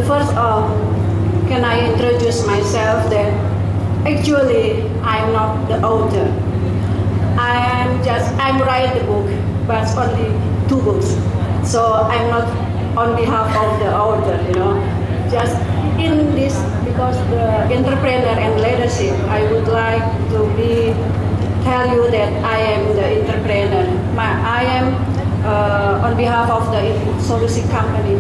first can I introduce myself that actually I'm not the author. I'm write the book, but only 2 books. So I'm not on behalf of the author, Just in this, because the entrepreneur and leadership, I would like to tell you that I am the entrepreneur. I am on behalf of the Solusi company.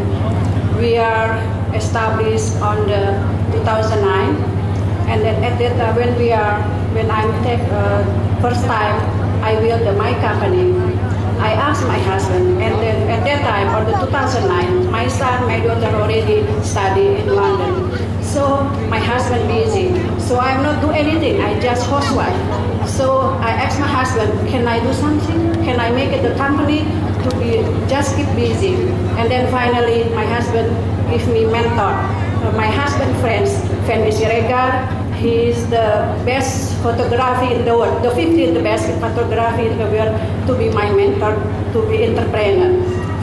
We are established on the 2009, and then at that when I take first time I built my company. I asked my husband, and then at that time, on the 2009, my daughter already study in London. So my husband busy. So I'm not do anything. I just housewife. So I asked my husband, can I do something? Can I make it the company to be just keep busy? And then finally, my husband give me mentor. My husband friends, Fendi Siregar. He is the best photography in the world, the 15th best photography in the world, to be my mentor, to be entrepreneur.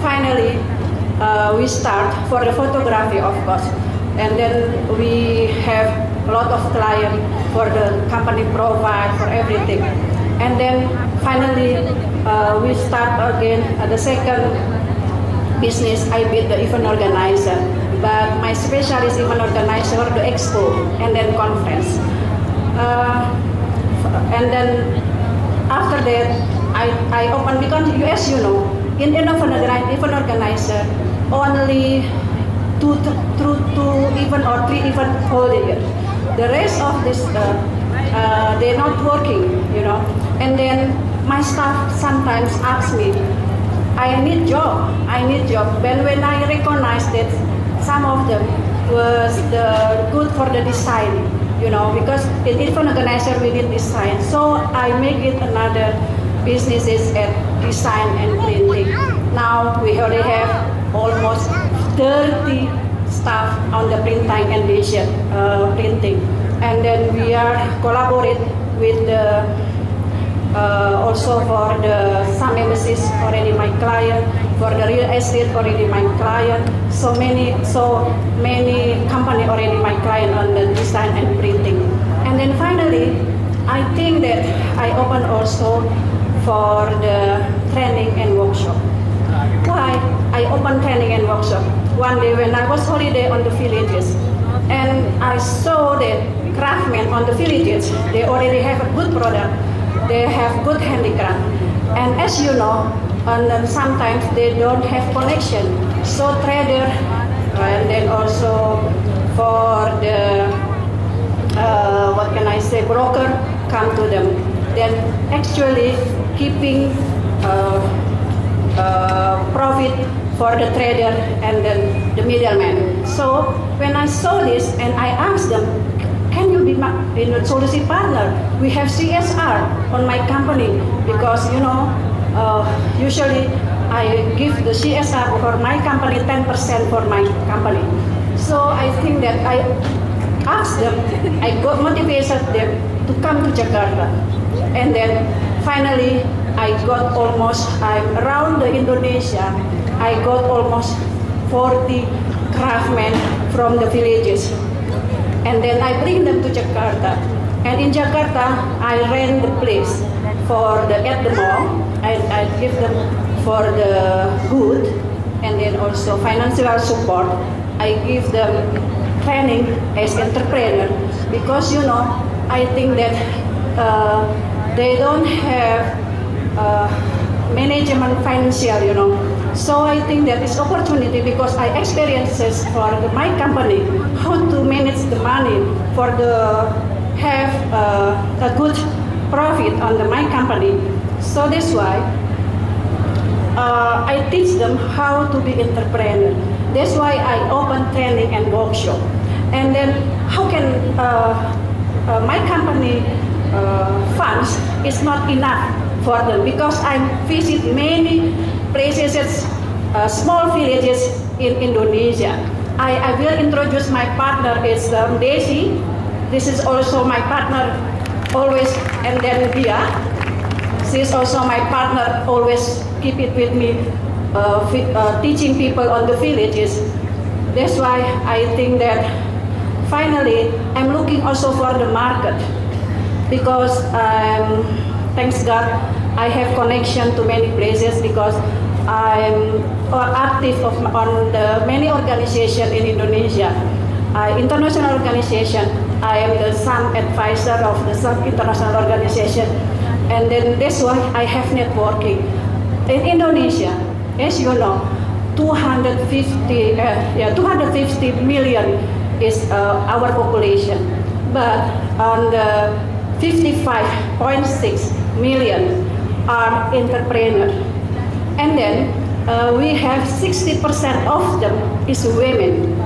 Finally, we start for the photography, of course, and then we have a lot of clients for the company provide for everything. And then finally, we start again the second business. I build the event organizer. But my specialist event organizer, the expo, and then conference. And then after that, I open, because US, in event organizer, only two event or 3 event whole year. The rest of this, they're not working, And then my staff sometimes ask me, I need job. But when I recognize that some of them was good for the design, because in event organizer we need design. So I make it another businesses at design and printing. Now we already have almost 30 staff on the printing and vision printing. And then we are collaborate with the also for the some embassies already my client, for the real estate already my client, so many company already my client on the design and printing. And then finally, I think that I open also for the training and workshop. Why I open training and workshop? One day when I was holiday on the villages, and I saw that craftsmen on the villages, they already have a good product. They have good handicraft, and as you know, and sometimes they don't have connection. So trader, and then also for the broker come to them. Then actually keeping profit for the trader and then the middleman. So when I saw this and I asked them, can you be my Solusi partner? We have CSR on my company because usually I give the CSR for my company 10% for my company. So I think that I asked them, I got motivated them to come to Jakarta, and then finally I'm around the Indonesia. I got almost 40 craftsmen from the villages. And then I bring them to Jakarta. And in Jakarta, I rent the place at the mall. I give them for the good, and then also financial support. I give them training as entrepreneur because I think that they don't have management financial, So I think that is opportunity because I experiences for my company how to manage the money for have a good profit on my company. So that's why I teach them how to be entrepreneur. That's why I open training and workshop. And then how can my company funds is not enough for them because I visit many places, small villages in Indonesia. I will introduce my partner, it's Desi. This is also my partner always, and then Dia. She's also my partner, always keep it with me, teaching people on the villages. That's why I think that finally I'm looking also for the market, because thanks God I have connection to many places, because I'm active on the many organizations in Indonesia. International organization. I am the some advisor of the some international organization, and then that's why I have networking in Indonesia. As you know, 250 million is our population, but on the 55.6 million are entrepreneurs, and then we have 60% of them is women.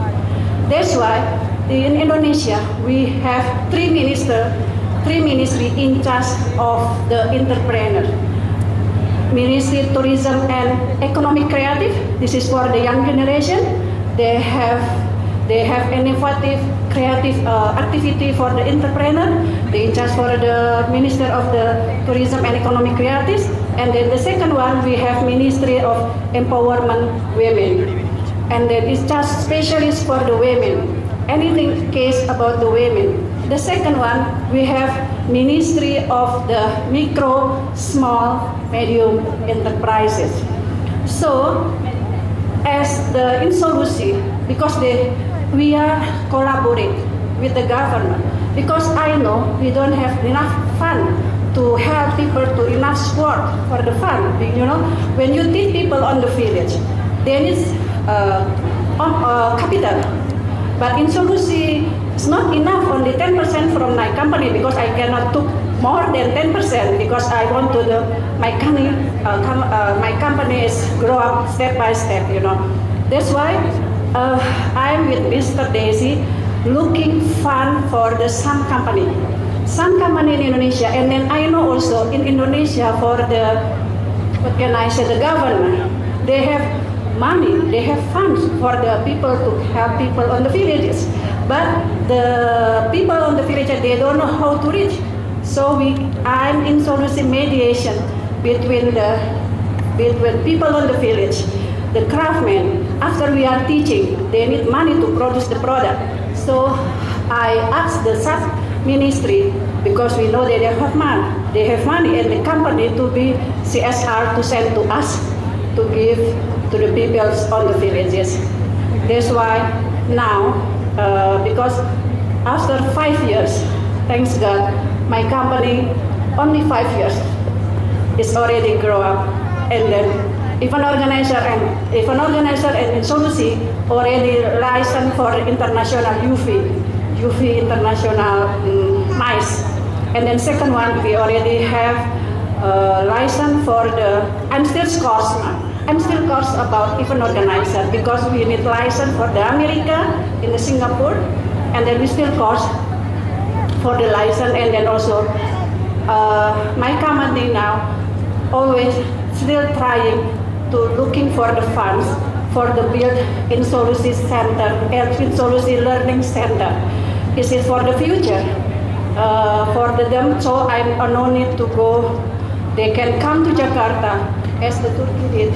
That's why in Indonesia we have three ministry in charge of the entrepreneur. Ministry Tourism and Economic Creative. This is for the young generation. They have innovative, creative activity for the entrepreneur. They in charge for the Minister of the Tourism and Economic Creatives. And then the second one, we have Ministry of Empowerment Women. And then it's just specialist for the women. Anything case about the women. The second one, we have Ministry of the Micro, Small, Medium Enterprises. So, as the Insolusi, because we are collaborate with the government, because I know we don't have enough fund to help people to enough support for the fund. You know, when you teach people on the village, there is capital. But in Solusi, it's not enough, only 10% from my company, because I cannot took more than 10%, because I want to my company is grow up step by step, you know. That's why I'm with Mr. Daisy looking fund for some company in Indonesia, and then I know also in Indonesia for the, what can I say, the government, they have money, they have funds for the people to help people on the villages. But the people on the villages, they don't know how to reach. So I'm in solution mediation between people on the village, the craftsmen. After we are teaching, they need money to produce the product. So I asked the sub-ministry, because we know they have money, and the company to be CSR to send to us to give to the people on the villages. That's why now, because after 5 years, thanks God, my company only 5 years is already grow up, and then if an organizer and Solusi already licensed for international UV international MICE, and then second one we already have license for the I'm still course about event organizer, because we need license for the America in the Singapore, and then we still course for the license, and then also my company now always still trying to looking for the funds for the build in Solusi Center, in Solusi Learning Center. This is for the future for them, so I no need to go. They can come to Jakarta as the Turkey did.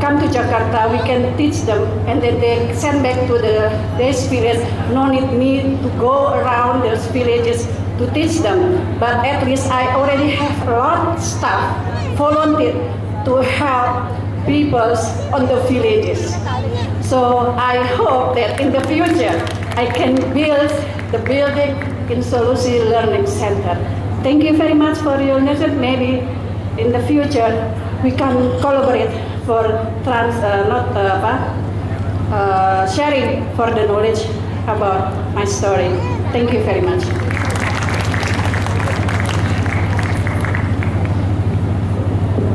Come to Jakarta, we can teach them, and then they send back to their village. No need me to go around those villages to teach them. But at least I already have a lot of staff volunteer to help people on the villages. So I hope that in the future I can build the building in Solusi Learning Center. Thank you very much for your attention. Maybe in the future we can collaborate for sharing for the knowledge about my story. Thank you very much.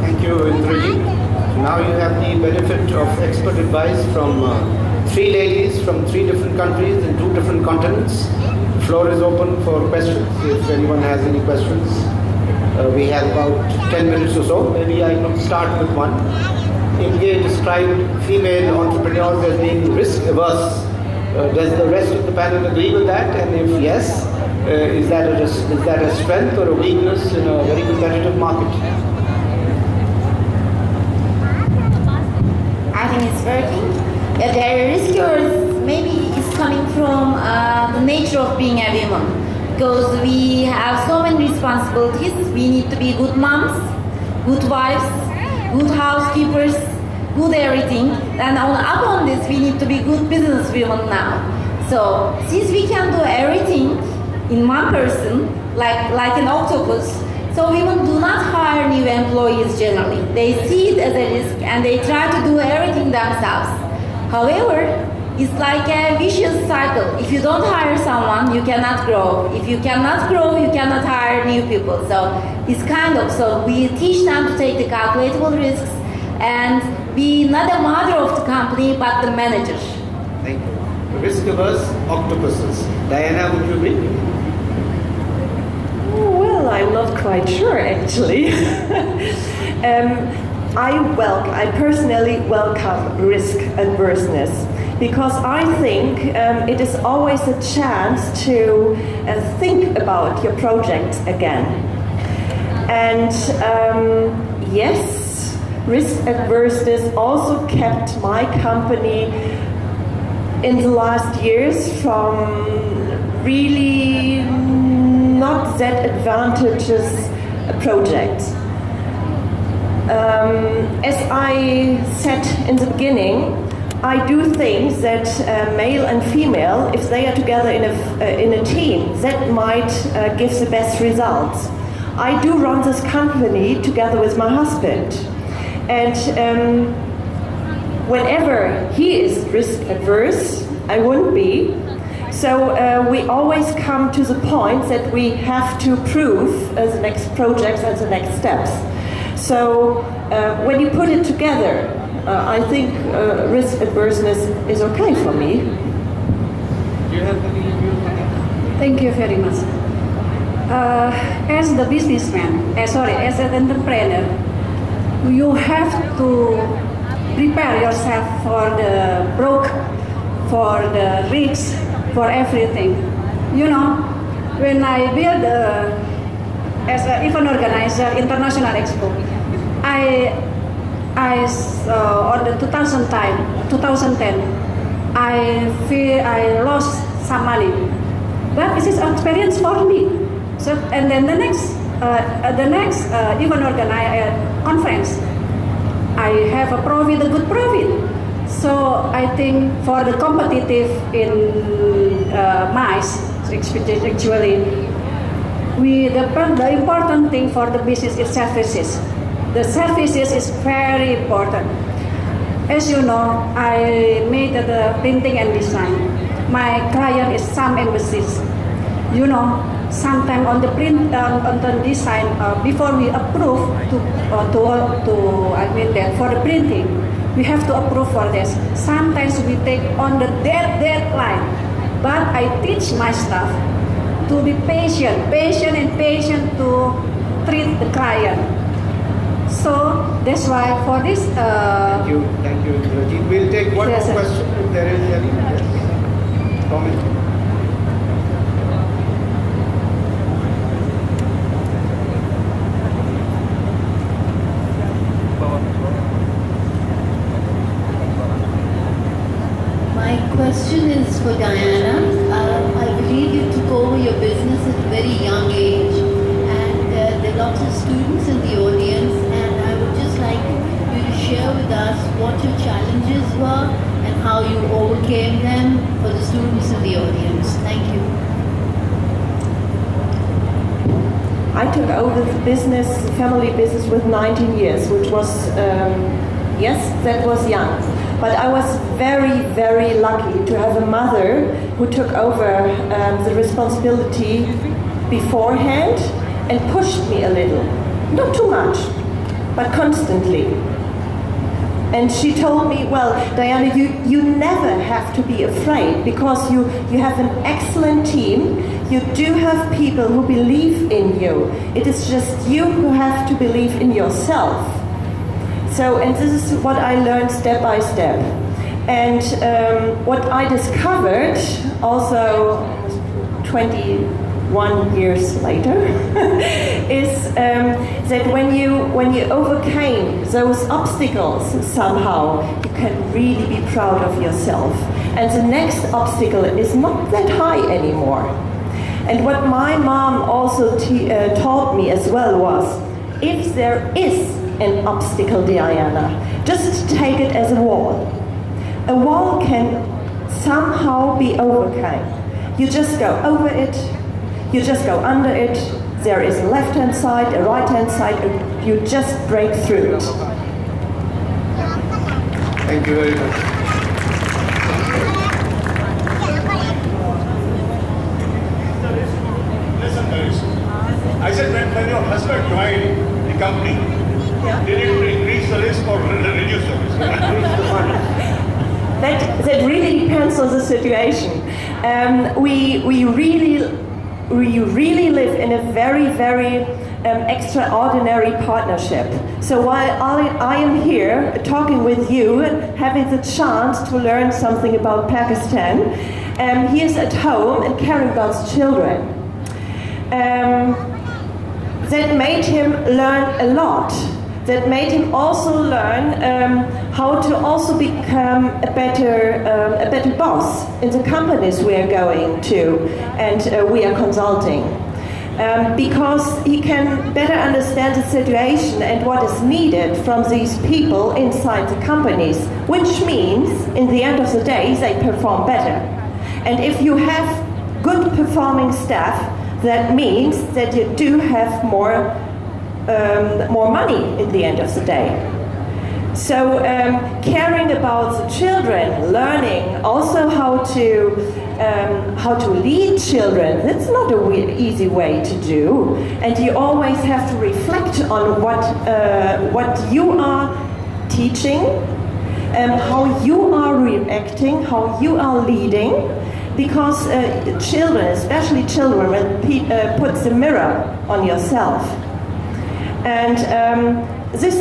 Thank you, Indraji. Now you have the benefit of expert advice from three ladies from 3 different countries and 2 different continents. The floor is open for questions. If anyone has any questions, we have about 10 minutes or so. Maybe I could start with one. Inge described female entrepreneurs as being risk averse. Does the rest of the panel agree with that? And if yes, is that a strength or a weakness in a very competitive market? I think it's working. Yeah, they're risk averse nature of being a woman. Because we have so many responsibilities. We need to be good moms, good wives, good housekeepers, good everything. And upon this, we need to be good business women now. So since we can do everything in one person, like an octopus, so women do not hire new employees generally. They see it as a risk and they try to do everything themselves. However, it's like a vicious cycle. If you don't hire someone, you cannot grow. If you cannot grow, you cannot hire new people. So it's so we teach them to take the calculable risks and be not the mother of the company, but the manager. Thank you. Risk-averse octopuses. Diana, would you agree? Well, I'm not quite sure actually. I personally welcome risk adverseness because I think it is always a chance to think about your project again. And yes, risk adverseness also kept my company in the last years from really not that advantageous projects. As I said in the beginning, I do think that male and female, if they are together in a team, that might give the best results. I do run this company together with my husband, and whenever he is risk adverse, I wouldn't be. So we always come to the point that we have to prove the next projects and the next steps. So when you put it together, I think risk adverseness is okay for me. Do you have any views on that? Thank you very much. As the businessman, as an entrepreneur, you have to prepare yourself for the broke, for the risks, for everything. You know, when I build as an event organizer, International Expo, I on the 2010, I feel I lost some money, but this is experience for me. So and then the next event organizer conference, I have a profit, a good profit. So I think for the competitive in mice, actually, the important thing for the business is services. The services is very important. As you know, I made the printing and design. My client is some embassies. You know, sometimes on the print on the design before we approve for the printing, we have to approve for this. Sometimes we take on the deadline, but I teach my staff to be patient to treat the client. So that's why for this. Thank you, Indrajit. We'll take one Yes, more sir. question if there is any. Yes. Comment. My question is for Diana. I believe you took over your business at a very young age, and there are lots of students in the audience, and I would just like you to share with us what your challenges were and how you overcame them for the students in the audience. Thank you. I took over the business, family business, with 19 years, which was, yes, that was young. But I was very, very lucky to have a mother who took over the responsibility beforehand and pushed me a little. Not too much, but constantly. And she told me, well, Diana, you never have to be afraid because you have an excellent team. You do have people who believe in you. It is just you who have to believe in yourself. So, and this is what I learned step by step. And what I discovered also 21 years later is that when you overcame those obstacles somehow, you can really be proud of yourself. And the next obstacle is not that high anymore. And what my mom also taught me as well was, if there is an obstacle, Diana, just take it as a wall. A wall can somehow be overcome. You just go over it, you just go under it, there is a left-hand side, a right-hand side, and you just break through it. Thank you very much. Listen, Maurice. I said when your husband joined the company, did it increase the risk or reduce the risk? That really depends on the situation. We really live in a very, very extraordinary partnership. So while I am here talking with you, having the chance to learn something about Pakistan, he is at home and caring about his children. That made him learn a lot. That made him also learn how to also become a better boss in the companies we are going to and we are consulting. Because he can better understand the situation and what is needed from these people inside the companies, which means, in the end of the day, they perform better. And if you have good performing staff, that means that you do have more money in the end of the day. So caring about the children, learning also how to lead children, that's not an easy way to do. And you always have to reflect on what you are teaching, how you are reacting, how you are leading. Because children, especially children, puts the mirror on yourself. And this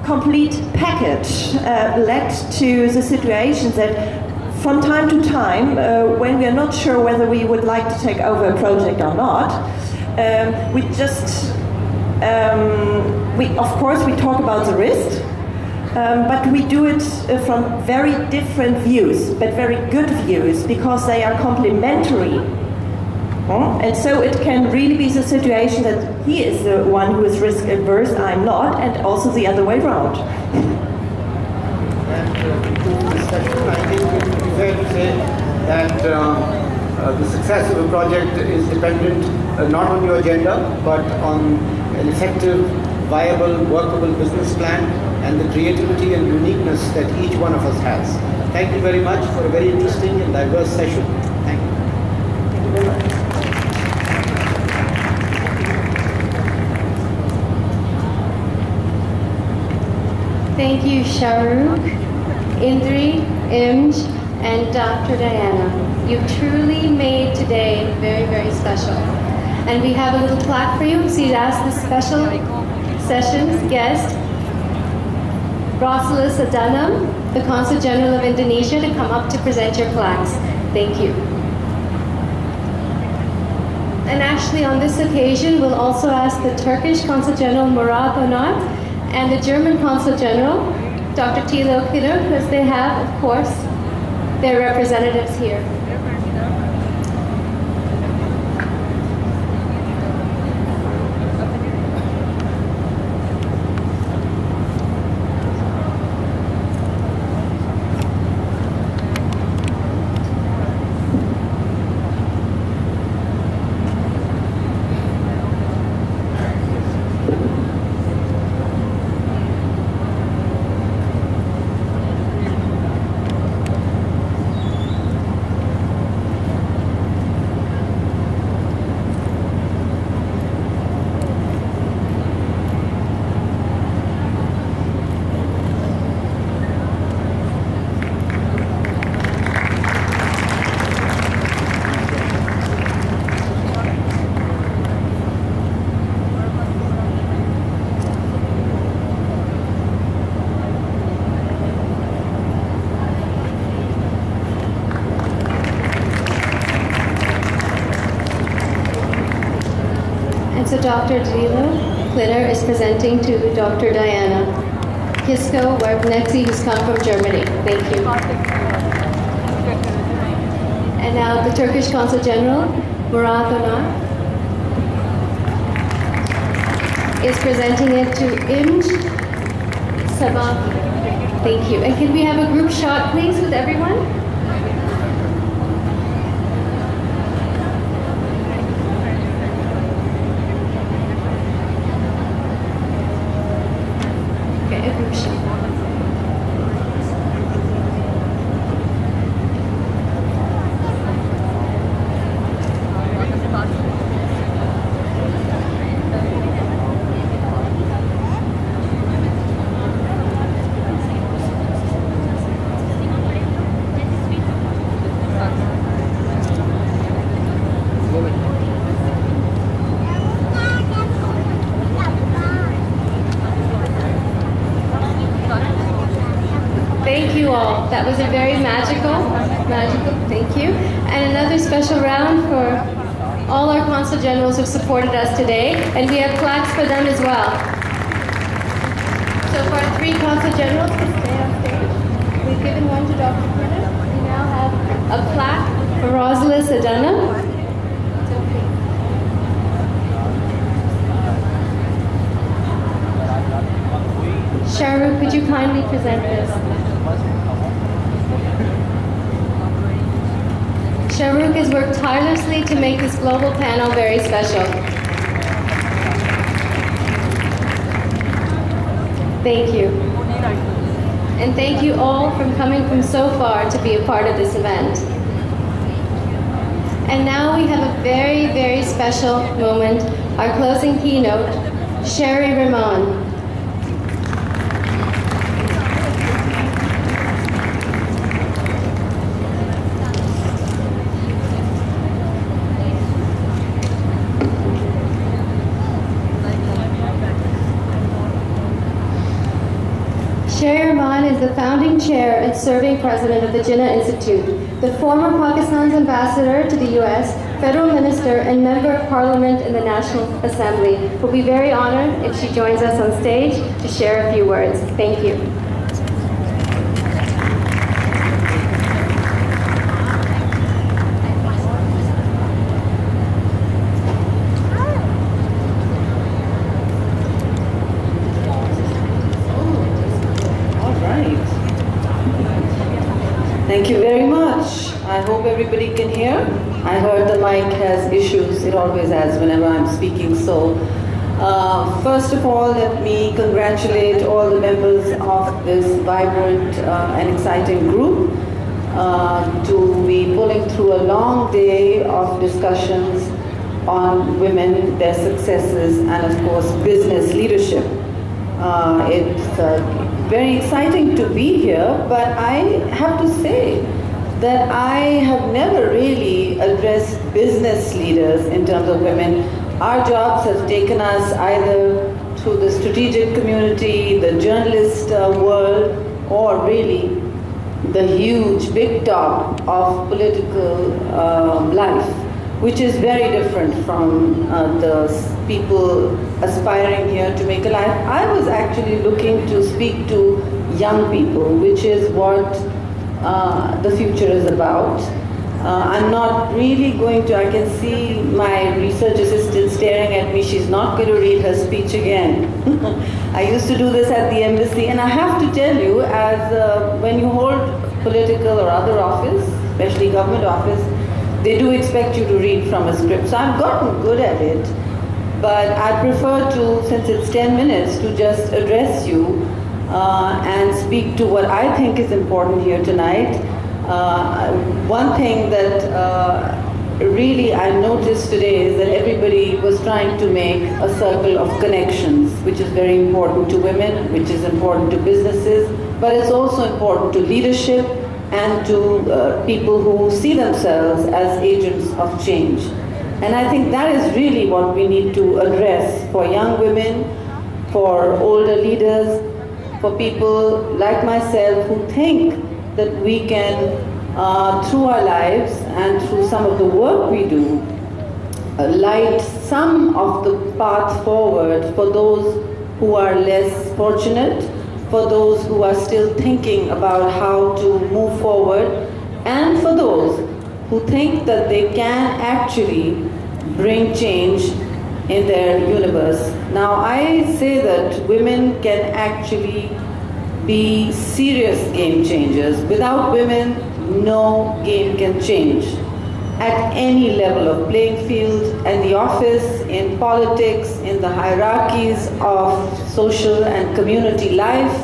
complete package led to the situation that from time to time, when we are not sure whether we would like to take over a project or not, of course we talk about the risk, but we do it from very different views, but very good views, because they are complementary. And so it can really be the situation that he is the one who is risk averse, I'm not, and also the other way around. And this session, I think it would be fair to say that the success of a project is dependent not on your agenda, but on an effective, viable, workable business plan and the creativity and uniqueness that each one of us has. Thank you very much for a very interesting and diverse session. Thank you. Thank you very much. Thank you, Shahrukh, Indri, Imj, and Dr. Diana. You truly made today very, very special. And we have a little plaque for you. So you'd ask the special session's guest, Rosalis Adanam, the Consul General of Indonesia, to come up to present your plaques. Thank you. And actually on this occasion, we'll also ask the Turkish Consul General Murat Onat and the German Consul General, Dr. Thilo Kidder, because they have, of course, their representatives here. So Dr. Thilo Kidder is presenting to Dr. Diana Kisko Warbnetzi, who's come from Germany. Thank you. And now the Turkish Consul General, Murat Onar, is presenting it to Imj Sabah. Thank you. And can we have a group shot, please, with everyone? Okay, a group shot. Thank you all. That was a very magical, thank you. And another special round for all our consul generals who've supported us today. And we have plaques for them as well. So for our 3 consul generals to stay on stage, we've given one to Dr. Prada. We now have a plaque for Rosalind Adana. Shahrukh, could you kindly present this? Shahrukh has worked tirelessly to make this global panel very special. Thank you. And thank you all for coming from so far to be a part of this event. And now we have a very, very special moment, our closing keynote, Sherry Ramon. Sherry Rahman is the founding chair and serving president of the Jinnah Institute, the former Pakistan's ambassador to the U.S., federal minister, and member of parliament in the National Assembly. We'll be very honored if she joins us on stage to share a few words. Thank you. Thank you very much. I hope everybody can hear. I heard the mic has issues. It always has whenever I'm speaking. So, first of all, let me congratulate all the members of this vibrant and exciting group to be pulling through a long day of discussions on women, their successes, and of course, business leadership. It's very exciting to be here, but I have to say that I have never really addressed business leaders in terms of women. Our jobs have taken us either through the strategic community, the journalist world, or really the huge big top of political life, which is very different from the people aspiring here to make a life. I was actually looking to speak to young people, which is what the future is about. I'm not really going to, I can see my research assistant staring at me, she's not going to read her speech again. I used to do this at the embassy, and I have to tell you, as when you hold political or other office, especially government office, they do expect you to read from a script. So I've gotten good at it, but I prefer to, since it's 10 minutes, to just address you and speak to what I think is important here tonight. One thing that really I noticed today is that everybody was trying to make a circle of connections, which is very important to women, which is important to businesses, but it's also important to leadership and to people who see themselves as agents of change. And I think that is really what we need to address for young women, for older leaders, for people like myself who think that we can, through our lives and through some of the work we do, light some of the path forward for those who are less fortunate, for those who are still thinking about how to move forward, and for those who think that they can actually bring change in their universe. Now, I say that women can actually be serious game changers. Without women, no game can change. At any level of playing field, in the office, in politics, in the hierarchies of social and community life,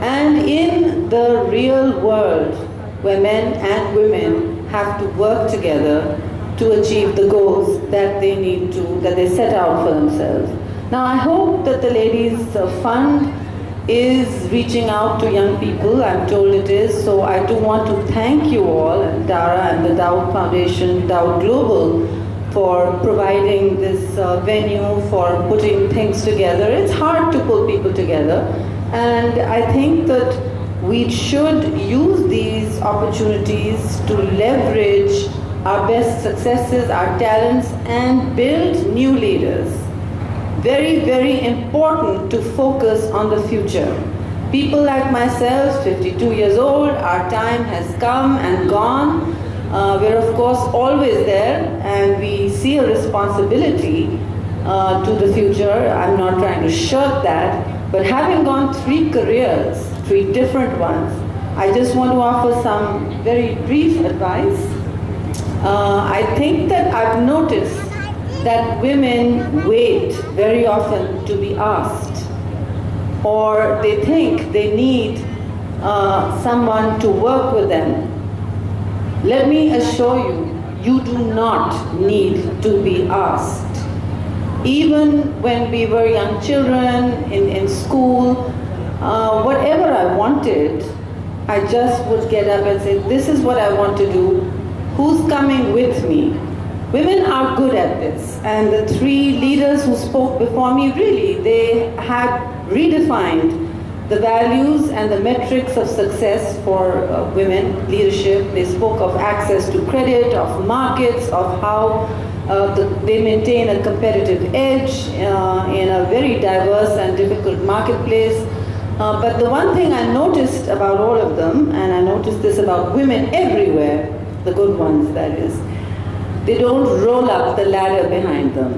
and in the real world where men and women have to work together to achieve the goals that they need to, that they set out for themselves. Now, I hope that the Ladies Fund is reaching out to young people. I'm told it is. So I do want to thank you all, and Dara and the Dowd Foundation, Dowd Global, for providing this venue, for putting things together. It's hard to pull people together. And I think that we should use these opportunities to leverage our best successes, our talents, and build new leaders. Very, very important to focus on the future. People like myself, 52 years old, our time has come and gone. We're of course always there, and we see a responsibility to the future. I'm not trying to shirk that, but having gone 3 careers, 3 different ones, I just want to offer some very brief advice. I think that I've noticed that women wait very often to be asked, or they think they need someone to work with them. Let me assure you, you do not need to be asked. Even when we were young children in school, whatever I wanted, I just would get up and say, this is what I want to do. Who's coming with me? Women are good at this, and the 3 leaders who spoke before me, really, they had redefined the values and the metrics of success for women leadership. They spoke of access to credit, of markets, of how they maintain a competitive edge in a very diverse and difficult marketplace. But the one thing I noticed about all of them, and I noticed this about women everywhere, the good ones that is, they don't roll up the ladder behind them.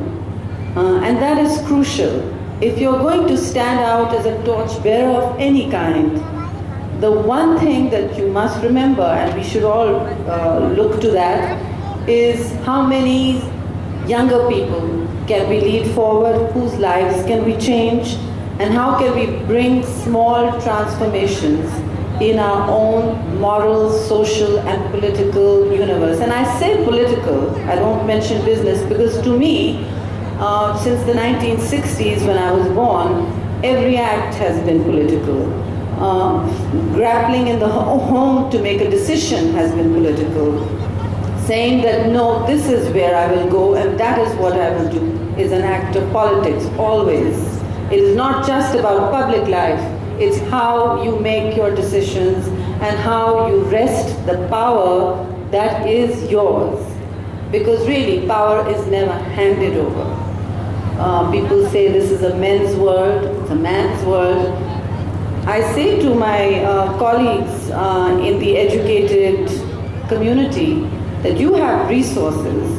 And that is crucial. If you're going to stand out as a torchbearer of any kind, the one thing that you must remember, and we should all look to that, is how many younger people can we lead forward, whose lives can we change, and how can we bring small transformations in our own moral, social, and political universe. And I say political, I don't mention business, because to me, since the 1960s when I was born, every act has been political. Grappling in the home to make a decision has been political. Saying that, no, this is where I will go and that is what I will do, is an act of politics, always. It is not just about public life. It's how you make your decisions and how you wrest the power that is yours. Because really, power is never handed over. People say this is a men's world, it's a man's world. I say to my colleagues in the educated community that you have resources.